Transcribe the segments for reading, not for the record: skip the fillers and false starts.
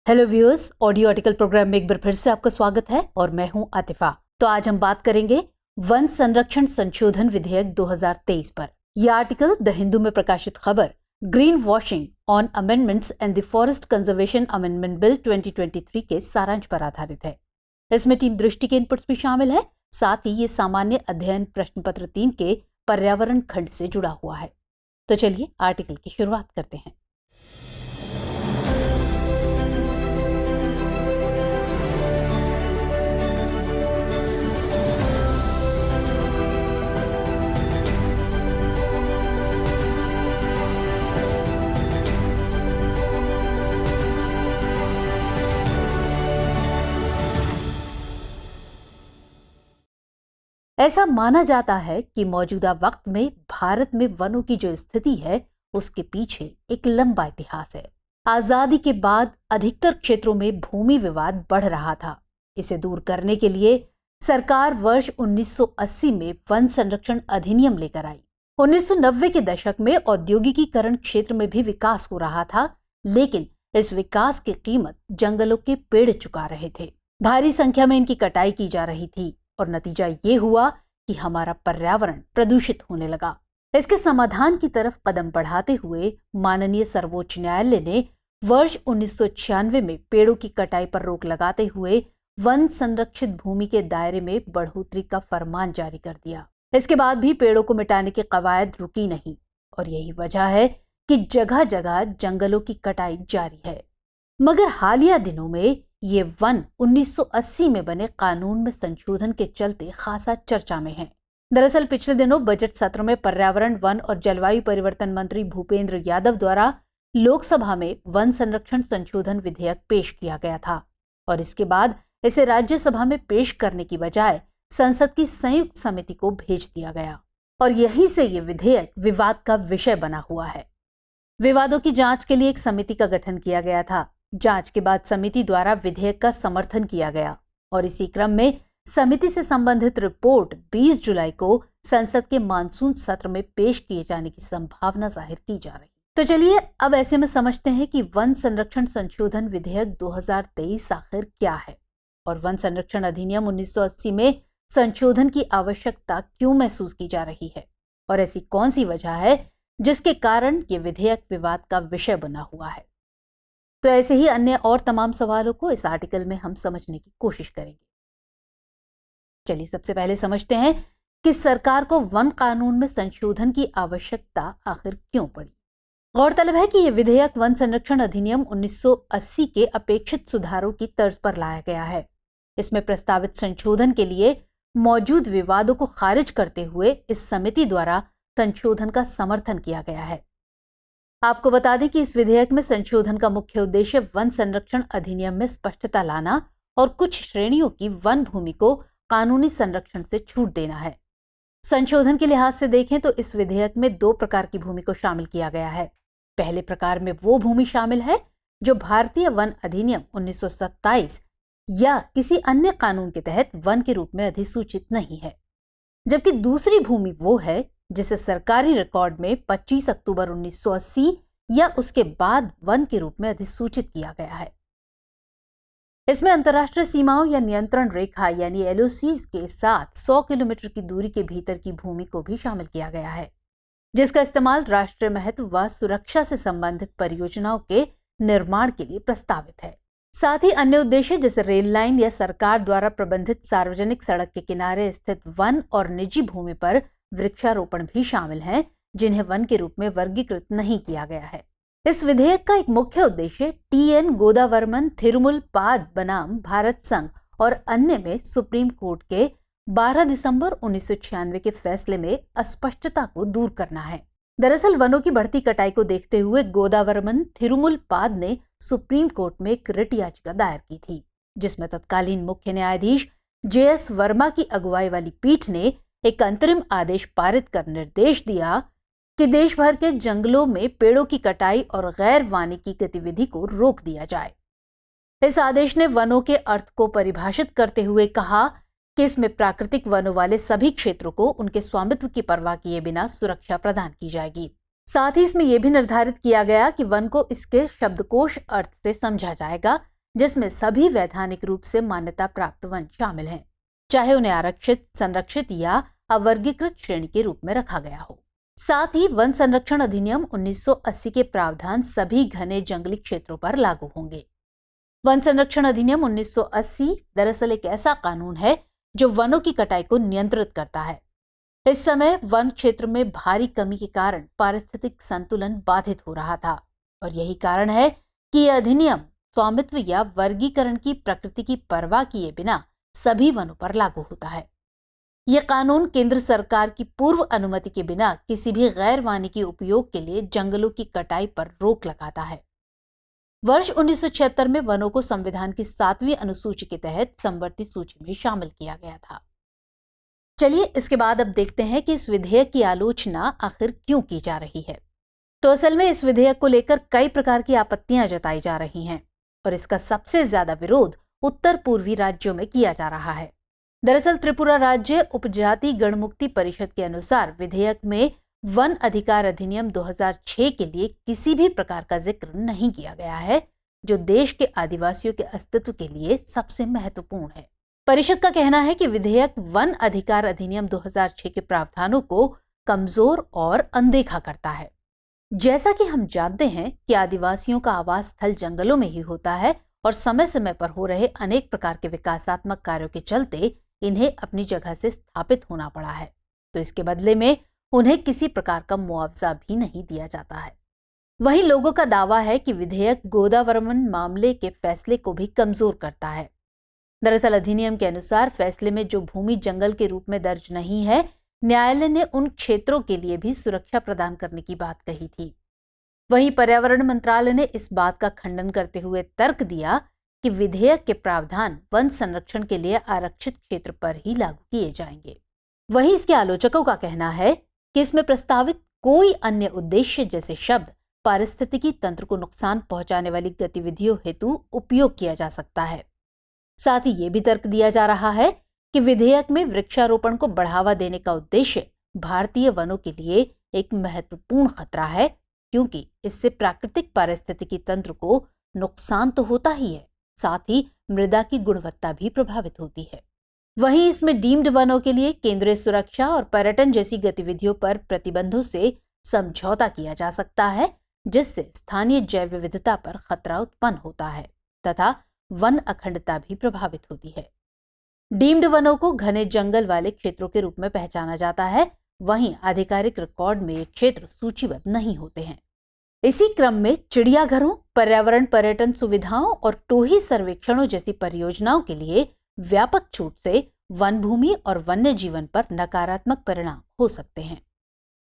Hello viewers, audio article programme में एक बार फिर से आपका स्वागत है और मैं हूं आतिफा। तो आज हम बात करेंगे वन संरक्षण संशोधन विधेयक 2023 पर। यह आर्टिकल द हिंदू में प्रकाशित खबर green washing on amendments and the forest conservation amendment bill 2023 के सारांश पर आधारित है। इसमें टीम दृष्टि के इनपुट्स भी शामिल है। साथ ही ये सामान्य अध्ययन प्रश्न पत्र 3 के पर्यावरण खंड से जुड़ा हुआ है। तो चलिए आर्टिकल की शुरुआत करते हैं। ऐसा माना जाता है कि मौजूदा वक्त में भारत में वनों की जो स्थिति है उसके पीछे एक लंबा इतिहास है। आजादी के बाद अधिकतर क्षेत्रों में भूमि विवाद बढ़ रहा था। इसे दूर करने के लिए सरकार वर्ष 1980 में वन संरक्षण अधिनियम लेकर आई। 1990 के दशक में औद्योगिकीकरण क्षेत्र में भी विकास हो रहा था, लेकिन इस विकास की कीमत जंगलों के पेड़ चुका रहे थे। भारी संख्या में इनकी कटाई की जा रही थी और नतीजा ये हुआ कि हमारा पर्यावरण प्रदूषित होने लगा। इसके समाधान की तरफ कदम बढ़ाते हुए माननीय सर्वोच्च न्यायालय ने वर्ष 1996 में पेड़ों की कटाई पर रोक लगाते हुए वन संरक्षित भूमि के दायरे में बढ़ोतरी का फरमान जारी कर दिया। इसके बाद भी पेड़ों को मिटाने की कवायद रुकी नहीं और यही वजह है कि जगह जगह जंगलों की कटाई जारी है। मगर हालिया दिनों में ये वन 1980 में बने कानून में संशोधन के चलते खासा चर्चा में है। दरअसल पिछले दिनों बजट सत्र में पर्यावरण, वन और जलवायु परिवर्तन मंत्री भूपेंद्र यादव द्वारा लोकसभा में वन संरक्षण संशोधन विधेयक पेश किया गया था और इसके बाद इसे राज्यसभा में पेश करने की बजाय संसद की संयुक्त समिति को भेज दिया गया और यहीं से ये विधेयक विवाद का विषय बना हुआ है। विवादों की जांच के लिए एक समिति का गठन किया गया था। जांच के बाद समिति द्वारा विधेयक का समर्थन किया गया और इसी क्रम में समिति से संबंधित रिपोर्ट 20 जुलाई को संसद के मानसून सत्र में पेश किए जाने की संभावना जाहिर की जा रही। तो चलिए अब ऐसे में समझते हैं कि वन संरक्षण संशोधन विधेयक 2023 आखिर क्या है और वन संरक्षण अधिनियम 1980 में संशोधन की आवश्यकता क्यों महसूस की जा रही है और ऐसी कौन सी वजह है जिसके कारण ये विधेयक विवाद का विषय बना हुआ है। तो ऐसे ही अन्य और तमाम सवालों को इस आर्टिकल में हम समझने की कोशिश करेंगे। चलिए सबसे पहले समझते हैं कि सरकार को वन कानून में संशोधन की आवश्यकता आखिर क्यों पड़ी। गौरतलब है कि यह विधेयक वन संरक्षण अधिनियम 1980 के अपेक्षित सुधारों की तर्ज पर लाया गया है। इसमें प्रस्तावित संशोधन के लिए मौजूद विवादों को खारिज करते हुए इस समिति द्वारा संशोधन का समर्थन किया गया है। आपको बता दें कि इस विधेयक में संशोधन का मुख्य उद्देश्य वन संरक्षण अधिनियम में स्पष्टता लाना और कुछ श्रेणियों की वन भूमि को कानूनी संरक्षण से छूट देना है। संशोधन के लिहाज से देखें तो इस विधेयक में 2 प्रकार की भूमि को शामिल किया गया है। पहले प्रकार में वो भूमि शामिल है जो भारतीय वन अधिनियम 1927 या किसी अन्य कानून के तहत वन के रूप में अधिसूचित नहीं है, जबकि दूसरी भूमि वो है जिसे सरकारी रिकॉर्ड में 25 अक्टूबर 1980 या उसके बाद वन के रूप में अधिसूचित किया गया है। इसमें अंतर्राष्ट्रीय सीमाओं या नियंत्रण रेखा यानी LOCs के साथ 100 किलोमीटर की दूरी के भीतर की भूमि को भी शामिल किया गया है, जिसका इस्तेमाल राष्ट्रीय महत्व व सुरक्षा से संबंधित परियोजनाओं के निर्माण के लिए प्रस्तावित है। साथ ही अन्य उद्देश्य जैसे रेल लाइन या सरकार द्वारा प्रबंधित सार्वजनिक सड़क के किनारे स्थित वन और निजी भूमि पर वृक्षारोपण भी शामिल हैं, जिन्हें वन के रूप में वर्गीकृत नहीं किया गया है। इस विधेयक का एक मुख्य उद्देश्य TN गोदावरमन थिरुमुल पाद बनाम भारत संघ और अन्य में सुप्रीम कोर्ट के 12 दिसंबर 1996 के फैसले में अस्पष्टता को दूर करना है। दरअसल वनों की बढ़ती कटाई को देखते हुए गोदावरमन थिरुमुल पाद ने सुप्रीम कोर्ट में एक रिट याचिका दायर की थी, जिसमें तत्कालीन मुख्य न्यायाधीश JS वर्मा की अगुवाई वाली पीठ ने एक अंतरिम आदेश पारित कर निर्देश दिया कि देश भर के जंगलों में पेड़ों की कटाई और गैर वानिकी गतिविधि को रोक दिया जाए। इस आदेश ने वनों के अर्थ को परिभाषित करते हुए कहा कि इसमें प्राकृतिक वनों वाले सभी क्षेत्रों को उनके स्वामित्व की परवाह किए बिना सुरक्षा प्रदान की जाएगी। साथ ही इसमें यह भी निर्धारित किया गया कि वन को इसके शब्दकोश अर्थ से समझा जाएगा, जिसमें सभी वैधानिक रूप से मान्यता प्राप्त वन शामिल हैं, चाहे उन्हें आरक्षित, संरक्षित या अवर्गीकृत श्रेणी के रूप में रखा गया हो। साथ ही वन संरक्षण अधिनियम 1980 के प्रावधान सभी घने जंगली क्षेत्रों पर लागू होंगे। वन संरक्षण अधिनियम 1980 दरअसल एक ऐसा कानून है जो वनों की कटाई को नियंत्रित करता है। इस समय वन क्षेत्र में भारी कमी के कारण पारिस्थितिक संतुलन बाधित हो रहा था और यही कारण है कि यह अधिनियम स्वामित्व या वर्गीकरण की प्रकृति की परवाह किए बिना सभी वनों पर लागू होता है। यह कानून केंद्र सरकार की पूर्व अनुमति के बिना किसी भी गैर वानिकी उपयोग के लिए जंगलों की कटाई पर रोक लगाता है। वर्ष 1976 में वनों को संविधान की 7वीं अनुसूची के तहत समवर्ती सूची में शामिल किया गया था। चलिए इसके बाद अब देखते हैं कि इस विधेयक की आलोचना आखिर क्यों की जा रही है। तो असल में इस विधेयक को लेकर कई प्रकार की आपत्तियां जताई जा रही हैं और इसका सबसे ज्यादा विरोध उत्तर पूर्वी राज्यों में किया जा रहा है। दरअसल त्रिपुरा राज्य उपजाति गणमुक्ति परिषद के अनुसार विधेयक में वन अधिकार अधिनियम 2006 के लिए किसी भी प्रकार का जिक्र नहीं किया गया है, जो देश के आदिवासियों के अस्तित्व के लिए सबसे महत्वपूर्ण है। परिषद का कहना है कि विधेयक वन अधिकार अधिनियम 2006 के प्रावधानों को कमजोर और अनदेखा करता है। जैसा कि हम जानते हैं कि आदिवासियों का आवास स्थल जंगलों में ही होता है और समय समय पर हो रहे अनेक प्रकार के विकासात्मक कार्यों के चलते इन्हें अपनी जगह से स्थापित होना पड़ा है, तो इसके बदले में उन्हें किसी प्रकार का मुआवजा भी नहीं दिया जाता है। वहीं लोगों का दावा है कि विधेयक गोदावरमन मामले के फैसले को भी कमजोर करता है। दरअसल अधिनियम के अनुसार फैसले में जो भूमि जंगल के रूप में दर्ज नहीं है, न्यायालय ने उन क्षेत्रों के लिए भी सुरक्षा प्रदान करने की बात कही थी। वहीं पर्यावरण मंत्रालय ने इस बात का खंडन करते हुए तर्क दिया कि विधेयक के प्रावधान वन संरक्षण के लिए आरक्षित क्षेत्र पर ही लागू किए जाएंगे। वहीं इसके आलोचकों का कहना है कि इसमें प्रस्तावित कोई अन्य उद्देश्य जैसे शब्द पारिस्थितिकी तंत्र को नुकसान पहुंचाने वाली गतिविधियों हेतु उपयोग किया जा सकता है। साथ ही ये भी तर्क दिया जा रहा है कि विधेयक में वृक्षारोपण को बढ़ावा देने का उद्देश्य भारतीय वनों के लिए एक महत्वपूर्ण खतरा है, क्योंकि इससे प्राकृतिक पारिस्थितिकी तंत्र को नुकसान तो होता ही है, साथ ही मृदा की गुणवत्ता भी प्रभावित होती है। वहीं इसमें डीम्ड वनों के लिए केंद्रीय सुरक्षा और पर्यटन जैसी गतिविधियों पर प्रतिबंधों से समझौता किया जा सकता है, जिससे स्थानीय जैव विविधता पर खतरा उत्पन्न होता है तथा वन अखंडता भी प्रभावित होती है। डीम्ड वनों को घने जंगल वाले क्षेत्रों के रूप में पहचाना जाता है, वहीं आधिकारिक रिकॉर्ड में ये क्षेत्र सूचीबद्ध नहीं होते हैं। इसी क्रम में चिड़ियाघरों, पर्यावरण पर्यटन सुविधाओं और टोही सर्वेक्षणों जैसी परियोजनाओं के लिए व्यापक छूट से वन भूमि और वन्य जीवन पर नकारात्मक परिणाम हो सकते हैं।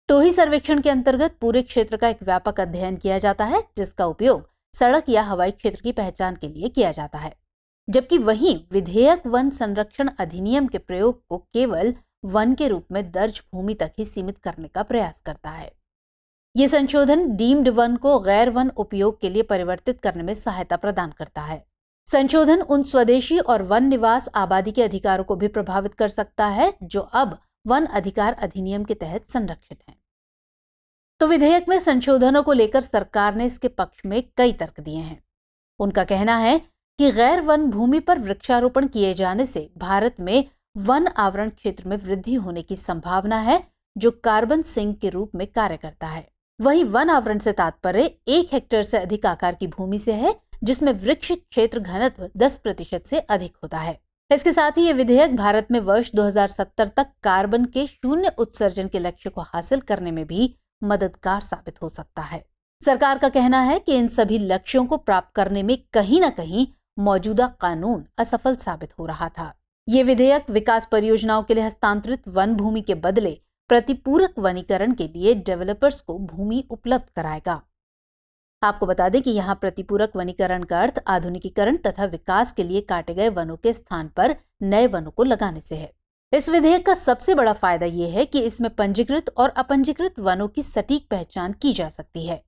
टोही सर्वेक्षण के अंतर्गत पूरे क्षेत्र का एक व्यापक अध्ययन किया जाता है, जिसका उपयोग सड़क या हवाई क्षेत्र की पहचान के लिए किया जाता है, जबकि वहीं विधेयक वन संरक्षण अधिनियम के प्रयोग को केवल वन के रूप में दर्ज भूमि तक ही सीमित करने का प्रयास करता है। ये संशोधन डीम्ड वन को गैर वन उपयोग के लिए परिवर्तित करने में सहायता प्रदान करता है। संशोधन उन स्वदेशी और वन निवास आबादी के अधिकारों को भी प्रभावित कर सकता है जो अब वन अधिकार अधिनियम के तहत संरक्षित हैं। तो विधेयक में संशोधनों को लेकर सरकार ने इसके पक्ष में कई तर्क दिए हैं। उनका कहना है कि गैर वन भूमि पर वृक्षारोपण किए जाने से भारत में वन आवरण क्षेत्र में वृद्धि होने की संभावना है, जो कार्बन सिंक के रूप में कार्य करता है। वहीं वन आवरण से तात्पर्य 1 हेक्टेयर से अधिक आकार की भूमि से है, जिसमें वृक्ष क्षेत्र घनत्व 10% से अधिक होता है। इसके साथ ही ये विधेयक भारत में वर्ष 2070 तक कार्बन के 0 उत्सर्जन के लक्ष्य को हासिल करने में भी मददगार साबित हो सकता है। सरकार का कहना है कि इन सभी लक्ष्यों को प्राप्त करने में कहीं न कहीं मौजूदा कानून असफल साबित हो रहा था। ये विधेयक विकास परियोजनाओं के लिए हस्तांतरित वन भूमि के बदले प्रतिपूरक वनीकरण के लिए डेवलपर्स को भूमि उपलब्ध कराएगा। आपको बता दें कि यहाँ प्रतिपूरक वनीकरण का अर्थ आधुनिकीकरण तथा विकास के लिए काटे गए वनों के स्थान पर नए वनों को लगाने से है। इस विधेयक का सबसे बड़ा फायदा ये है कि इसमें पंजीकृत और अपंजीकृत वनों की सटीक पहचान की जा सकती है।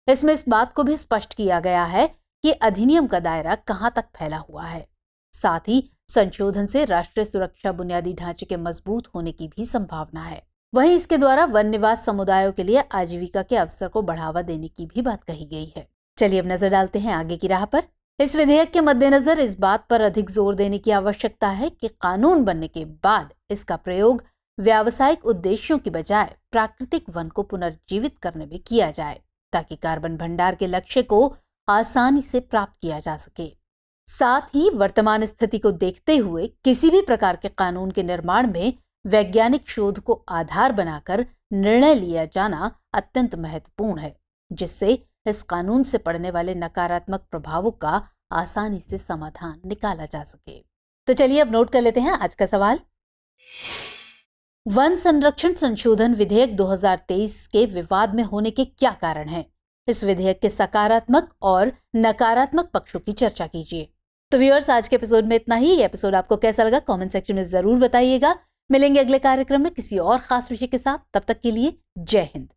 इसमें इस बात को भी स्पष्ट किया गया है कि अधिनियम का दायरा कहां तक फैला हुआ है। साथ ही संशोधन से राष्ट्रीय सुरक्षा बुनियादी ढांचे के मजबूत होने की भी संभावना है। वहीं इसके द्वारा वन निवास समुदायों के लिए आजीविका के अवसर को बढ़ावा देने की भी बात कही गई है। चलिए अब नजर डालते हैं आगे की राह पर। इस विधेयक के मद्देनजर इस बात पर अधिक जोर देने की आवश्यकता है कि कानून बनने के बाद इसका प्रयोग व्यावसायिक उद्देश्यों की बजाय प्राकृतिक वन को पुनर्जीवित करने में किया जाए, ताकि कार्बन भंडार के लक्ष्य को आसानी से प्राप्त किया जा सके। साथ ही वर्तमान स्थिति को देखते हुए किसी भी प्रकार के कानून के निर्माण में वैज्ञानिक शोध को आधार बनाकर निर्णय लिया जाना अत्यंत महत्वपूर्ण है, जिससे इस कानून से पड़ने वाले नकारात्मक प्रभावों का आसानी से समाधान निकाला जा सके। तो चलिए अब नोट कर लेते हैं आज का सवाल। वन संरक्षण संशोधन विधेयक 2023 के विवाद में होने के क्या कारण हैं? इस विधेयक के सकारात्मक और नकारात्मक पक्षों की चर्चा कीजिए। तो व्यूअर्स, आज के एपिसोड में इतना ही। ये एपिसोड आपको कैसा लगा कमेंट सेक्शन में जरूर बताइएगा। मिलेंगे अगले कार्यक्रम में किसी और खास विषय के साथ। तब तक के लिए जय हिंद।